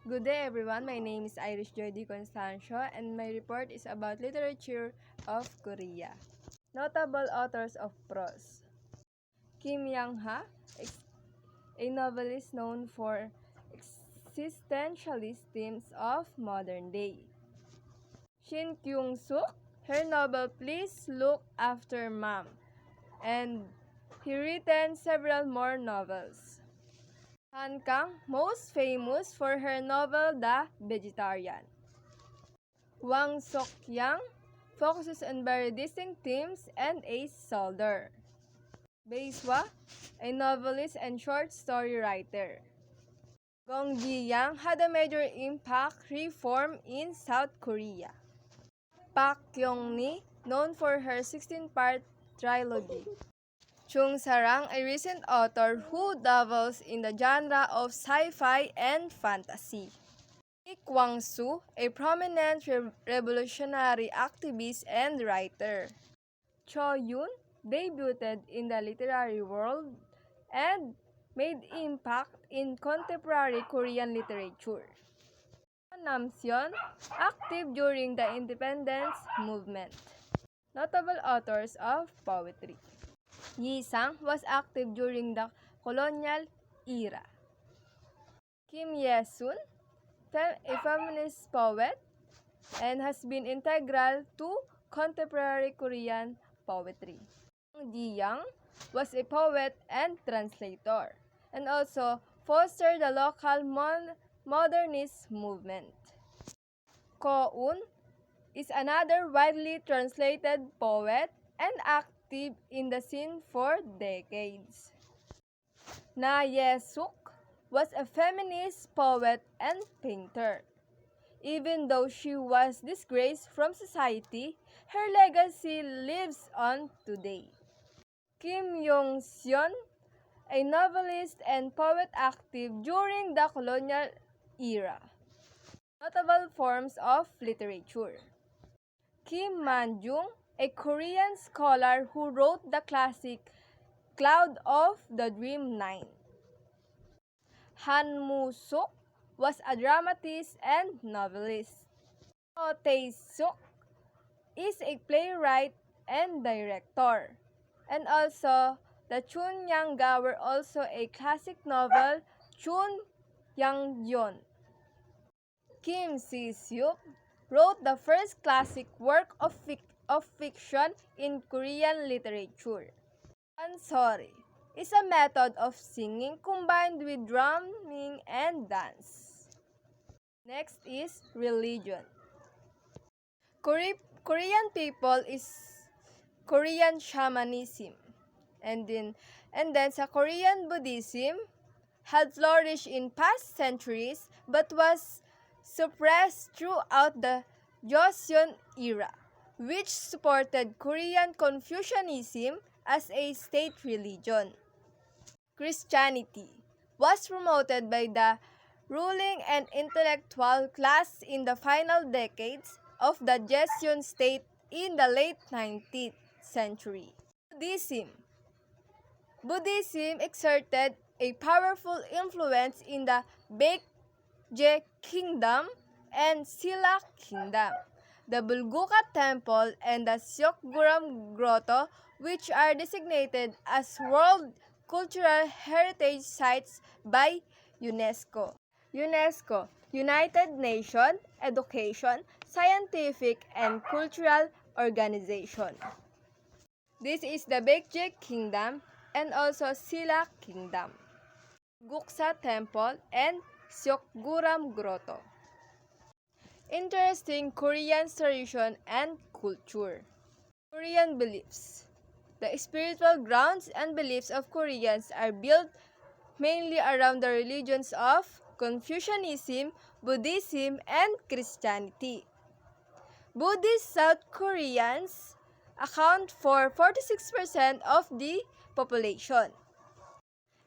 Good day everyone, my name is Irish Joy D. Constancio and my report is about literature of Korea. Notable authors of prose. Kim Yang-ha, a novelist known for existentialist themes of modern day. Shin Kyung-suk, her novel Please Look After Mom, and he written several more novels. Han Kang, most famous for her novel The Vegetarian. Wang Sok-yang focuses on very distinct themes and a soldier. Bae Swa, a novelist and short story writer. Gong Ji-yang had a major impact reform in South Korea. Park Kyung-ni, known for her 16-part trilogy. Chung Sarang, a recent author who dabbles in the genre of sci-fi and fantasy. Lee Kwang-soo, a prominent revolutionary activist and writer. Cho Yoon debuted in the literary world and made impact in contemporary Korean literature. Nam Seon, active during the independence movement. Notable authors of poetry. Yi Sang was active during the colonial era. Kim Ye-sun, a feminist poet, and has been integral to contemporary Korean poetry. Kang Ji-young was a poet and translator, and also fostered the local modernist movement. Ko Un is another widely translated poet and active in the scene for decades. Na Ye-suk was a feminist poet and painter. Even though she was disgraced from society, her legacy lives on today. Kim Yong-seon, a novelist and poet active during the colonial era. Notable forms of literature. Kim Man-jung, a Korean scholar who wrote the classic Cloud of the Dream Nine. Han Moo-suk was a dramatist and novelist. Oh Tae-suk is a playwright and director. And also, the Chun Yang-ga were also a classic novel, Chun Yang-yeon. Kim Si-seop wrote the first classic work of fiction in Korean literature. Pansori is a method of singing combined with drumming and dance. Next is religion. Korean people is Korean shamanism. And then sa Korean Buddhism had flourished in past centuries but was suppressed throughout the Joseon era, which supported Korean Confucianism as a state religion. Christianity was promoted by the ruling and intellectual class in the final decades of the Joseon state in the late 19th century. Buddhism exerted a powerful influence in the Baekje Kingdom and Silla Kingdom, the Bulguka Temple and the Seokguram Grotto, which are designated as World Cultural Heritage Sites by UNESCO. UNESCO, United Nations Education, Scientific and Cultural Organization. This is the Baekje Kingdom and also Silla Kingdom, Guksa Temple, and Seokguram Grotto. Interesting Korean tradition and culture. Korean beliefs. The spiritual grounds and beliefs of Koreans are built mainly around the religions of Confucianism, Buddhism, and Christianity. Buddhist South Koreans account for 46% of the population.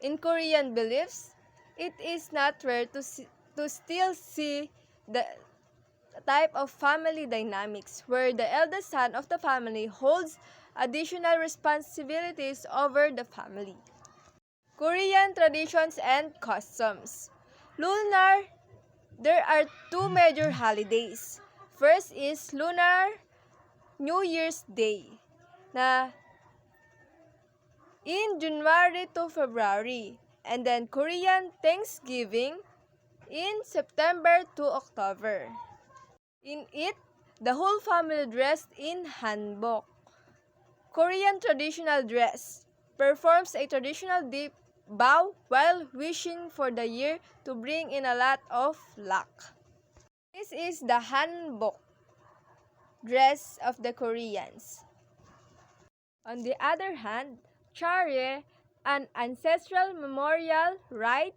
In Korean beliefs, it is not rare to still see the type of family dynamics where the eldest son of the family holds additional responsibilities over the family. Korean traditions and customs. Lunar there are two major holidays. First is Lunar New Year's Day na in January to February, and then Korean Thanksgiving in September to October. In it, the whole family dressed in hanbok, Korean traditional dress, performs a traditional deep bow while wishing for the year to bring in a lot of luck. This is the hanbok dress of the Koreans. On the other hand, Charye, an ancestral memorial rite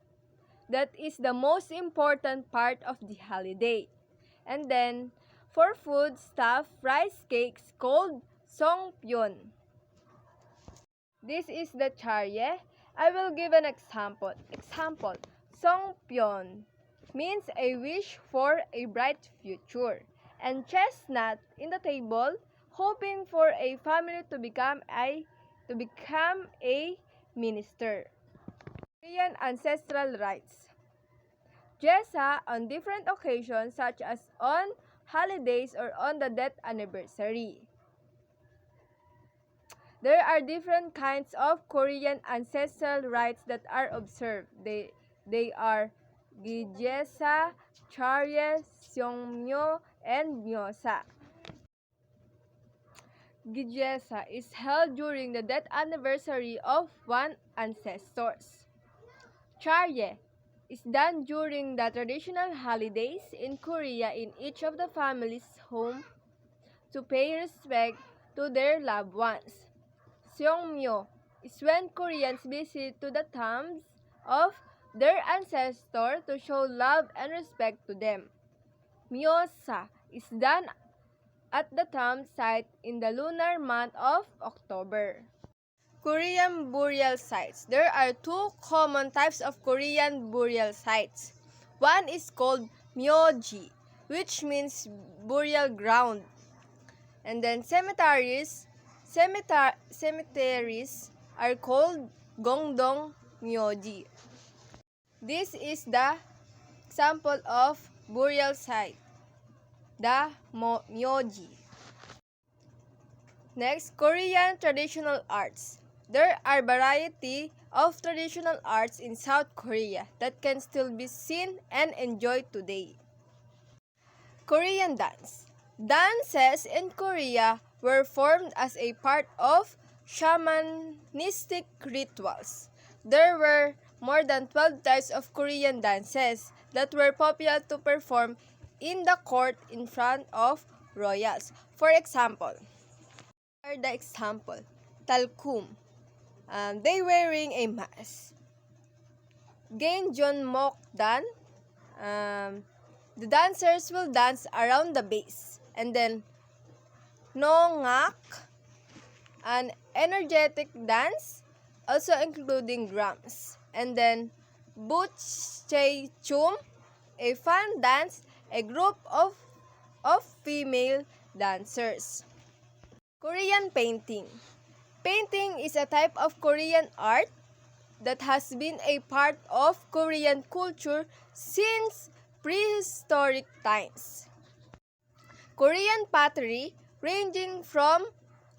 that is the most important part of the holiday. And then, for food stuff, rice cakes called songpyeon. This is the Charye. I will give an example. Songpyeon means a wish for a bright future. And chestnut in the table, hoping for a family to become a minister. Korean ancestral rites. Jesa on different occasions such as on holidays or on the death anniversary. There are different kinds of Korean ancestral rites that are observed. They are Gijesa, Charye, Seongmyo, and Myosa. Gijesa is held during the death anniversary of one ancestors. Charye is done during the traditional holidays in Korea in each of the family's home to pay respect to their loved ones. Seongmyo is when Koreans visit to the tombs of their ancestors to show love and respect to them. Myosa is done at the tomb site in the lunar month of October. Korean burial sites. There are two common types of Korean burial sites. One is called myoji, which means burial ground. And then cemeteries are called gongdong myoji. This is the example of burial site, the myoji. Next, Korean traditional arts. There are variety of traditional arts in South Korea that can still be seen and enjoyed today. Korean dance. Dances in Korea were formed as a part of shamanistic rituals. There were more than 12 types of Korean dances that were popular to perform in the court in front of royals. For example, Talkum. They wearing a mask. Gainjon Mokdan. The dancers will dance around the base. And then Nongak, an energetic dance, also including drums. And then Buchechum, a fun dance, a group of female dancers. Korean painting. Painting is a type of Korean art that has been a part of Korean culture since prehistoric times. Korean pottery, ranging from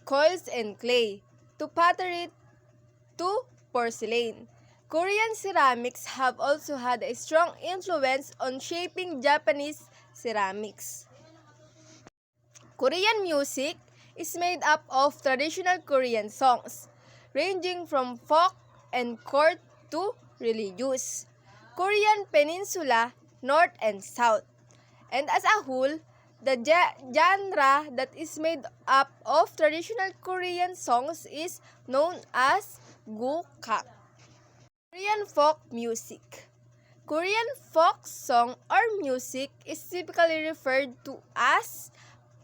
coils and clay to pottery to porcelain. Korean ceramics have also had a strong influence on shaping Japanese ceramics. Korean music is made up of traditional Korean songs, ranging from folk and court to religious. Korean Peninsula, North and South. And as a whole, the genre that is made up of traditional Korean songs is known as gukak. Korean folk music. Korean folk song or music is typically referred to as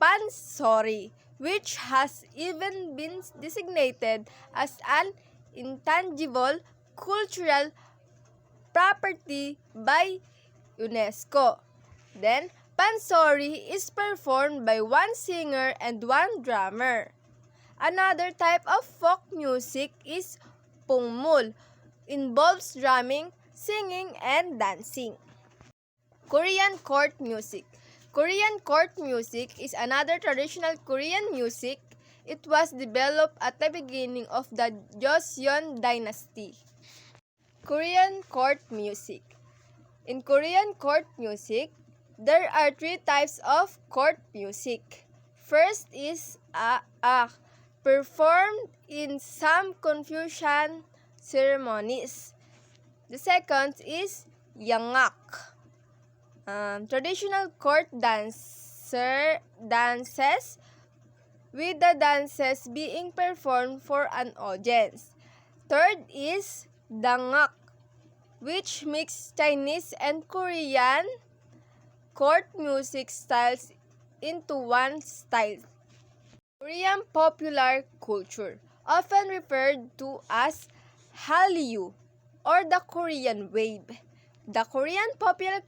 pansori, which has even been designated as an intangible cultural property by UNESCO. Then, pansori is performed by one singer and one drummer. Another type of folk music is pungmul, involves drumming, singing, and dancing. Korean court music. Korean court music is another traditional Korean music. It was developed at the beginning of the Joseon dynasty. Korean court music. In Korean court music, there are three types of court music. First is performed in some Confucian ceremonies. The second is yangak, traditional court dances with the dances being performed for an audience. Third is dangak, which mix Chinese and Korean court music styles into one style. Korean popular culture, often referred to as Hallyu or the Korean wave. The Korean popular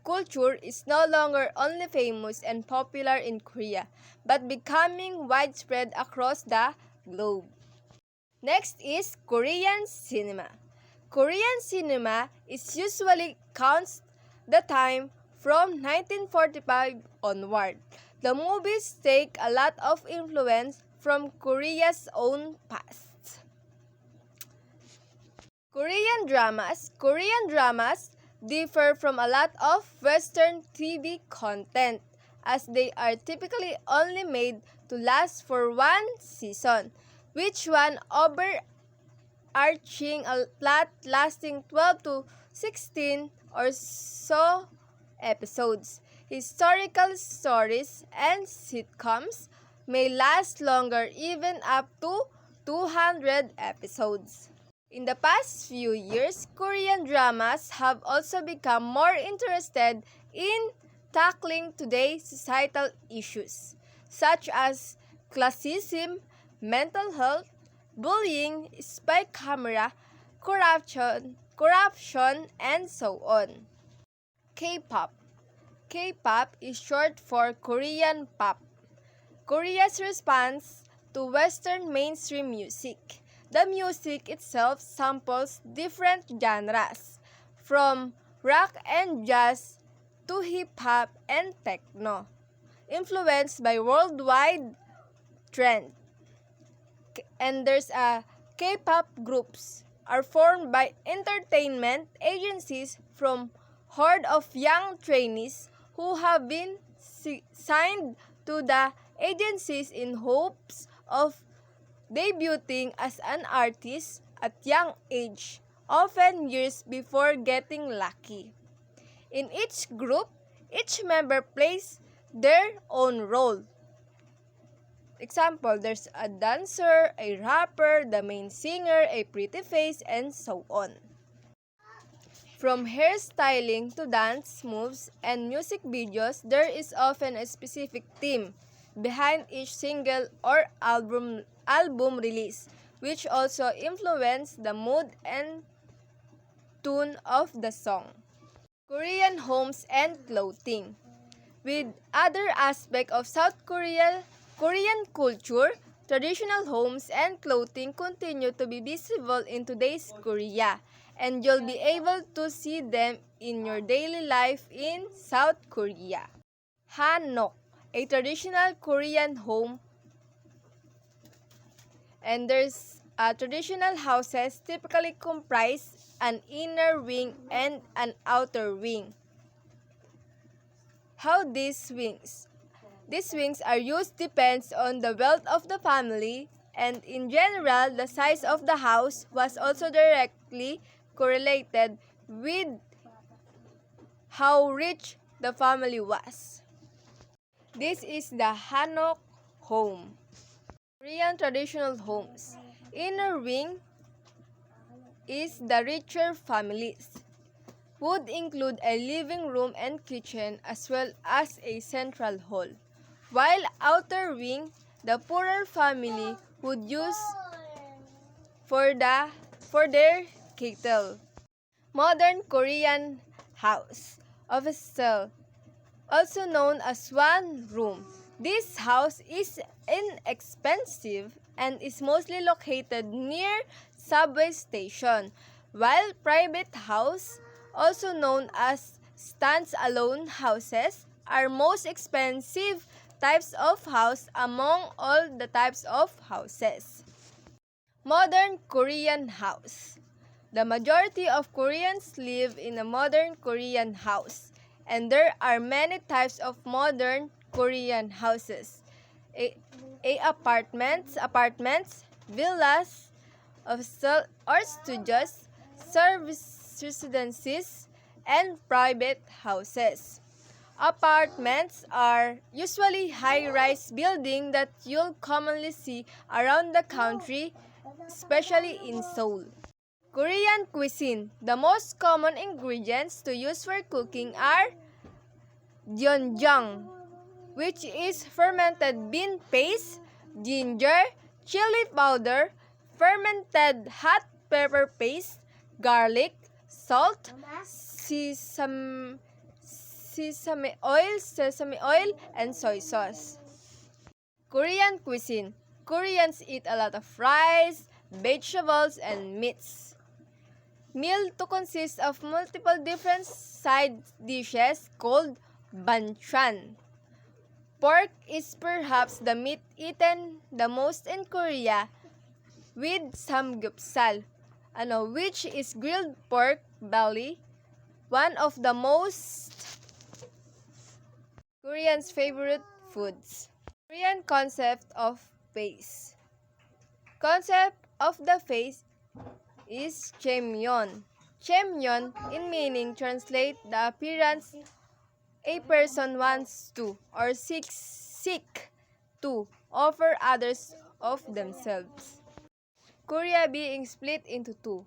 culture is no longer only famous and popular in Korea, but becoming widespread across the globe. Next is Korean cinema. Korean cinema is usually counts the time from 1945 onward. The movies take a lot of influence from Korea's own past. Korean dramas differ from a lot of Western TV content as they are typically only made to last for one season, which one overarching a plot lasting 12 to 16 or so episodes. Historical stories and sitcoms may last longer, even up to 200 episodes. In the past few years, Korean dramas have also become more interested in tackling today's societal issues, such as classism, mental health, bullying, spy camera, corruption, and so on. K-pop. K-pop is short for Korean pop. Korea's response to Western mainstream music. The music itself samples different genres, from rock and jazz to hip-hop and techno, influenced by worldwide trend. And there's a K-pop groups are formed by entertainment agencies from horde of young trainees who have been signed to the agencies in hopes of debuting as an artist at young age, often years before getting lucky. In each group, each member plays their own role. Example, there's a dancer, a rapper, the main singer, a pretty face, and so on. From hairstyling to dance moves and music videos, there is often a specific theme behind each single or album release, which also influence the mood and tune of the song. Korean homes and clothing. With other aspects of South Korean culture, traditional homes and clothing continue to be visible in today's Korea, and you'll be able to see them in your daily life in South Korea. Hanok, a traditional Korean home, and there's traditional houses typically comprise an inner wing and an outer wing. How these wings are used depends on the wealth of the family, and in general, the size of the house was also directly correlated with how rich the family was. This is the Hanok home. Korean traditional homes. Inner wing is the richer families. Would include a living room and kitchen as well as a central hall. While outer wing, the poorer family would use for their cattle. Modern Korean house of style, also known as one room. This house is inexpensive and is mostly located near subway station, while private house, also known as stands-alone houses are most expensive types of house among all the types of houses. Modern Korean house. The majority of Koreans live in a modern Korean house, and there are many types of modern Korean houses. Apartments, villas, or studios, service residences, and private houses. Apartments are usually high-rise buildings that you'll commonly see around the country, especially in Seoul. Korean cuisine. The most common ingredients to use for cooking are doenjang, which is fermented bean paste, ginger, chili powder, fermented hot pepper paste, garlic, salt, sesame oil, and soy sauce. Korean cuisine. Koreans eat a lot of rice, vegetables, and meats. Meal to consist of multiple different side dishes called banchan. Pork is perhaps the meat eaten the most in Korea, with samgyeopsal, which is grilled pork belly, one of the most Koreans' favorite foods. Korean concept of face. Concept of the face is chemyeon. Chemyeon in meaning translate the appearance a person wants to or seek to offer others of themselves. Korea being split into two.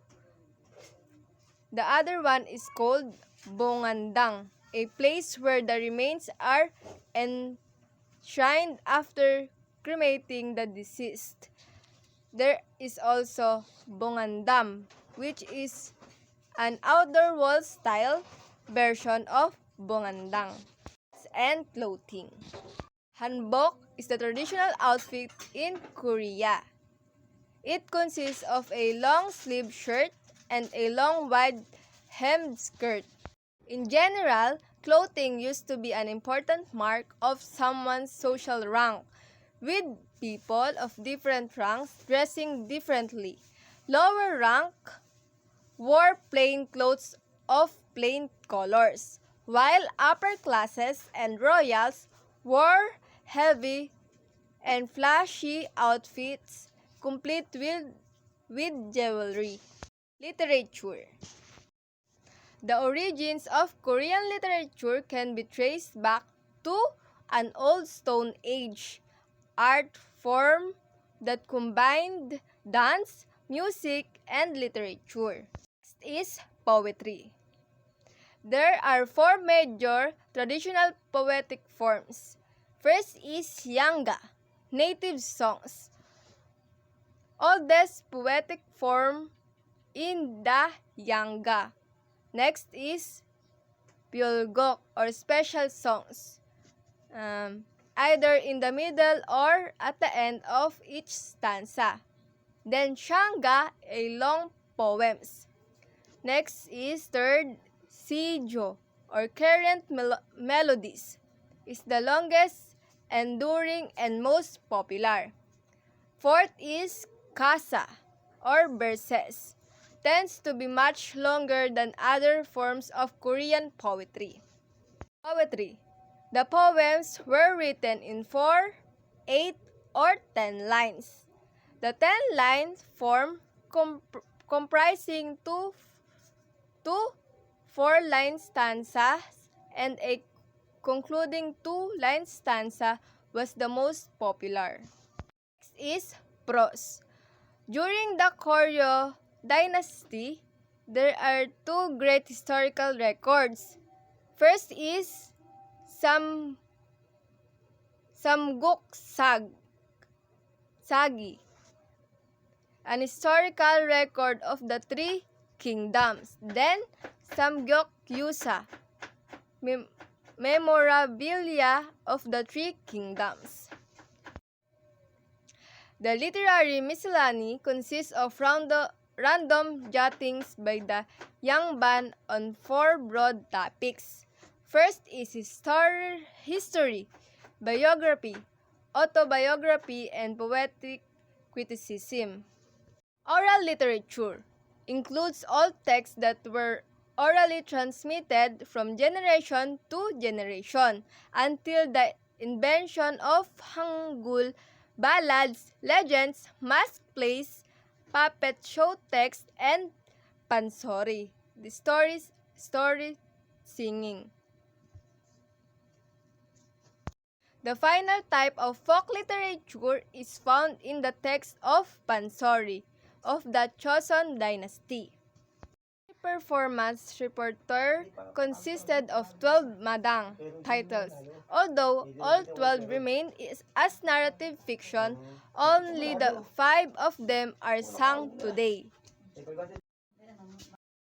The other one is called Bongandang, a place where the remains are enshrined after cremating the deceased. There is also Bongandam, which is an outdoor wall style version of Bongandang. And clothing. Hanbok is the traditional outfit in Korea. It consists of a long-sleeved shirt and a long wide-hemmed skirt. In general, clothing used to be an important mark of someone's social rank, with people of different ranks dressing differently. Lower rank wore plain clothes of plain colors, while upper classes and royals wore heavy and flashy outfits complete with jewelry. Literature. The origins of Korean literature can be traced back to an old Stone Age art form that combined dance, music, and literature. Next is poetry. There are four major traditional poetic forms. First is Yanga, native songs. Oldest poetic form in the Yanga. Next is Pyolgok or special songs, either in the middle or at the end of each stanza. Then Shanga, a long poems. Next is third, Sijo or current melodies, is the longest, enduring, and most popular. Fourth is Kasa or verses, tends to be much longer than other forms of Korean poetry. Poetry. The poems were written in 4, 8, or 10 lines. The 10-line form comprising two 4-line stanzas and a concluding 2-line stanza was the most popular. Next is prose. During the Koryo dynasty, there are two great historical records. First is Sagi, an historical record of the three kingdoms. Then Samgyeopsal, memorabilia of the three kingdoms. The literary miscellany consists of random jottings by the young man on 4 broad topics: First is history, biography, autobiography, and poetic criticism. Oral literature includes all texts that were orally transmitted from generation to generation until the invention of Hangul, ballads, legends, mask plays, puppet show text, and pansori, the story singing. The final type of folk literature is found in the text of Pansori of the Joseon dynasty. The performance repertoire consisted of 12 madang titles. Although all 12 remain as narrative fiction, only the 5 of them are sung today.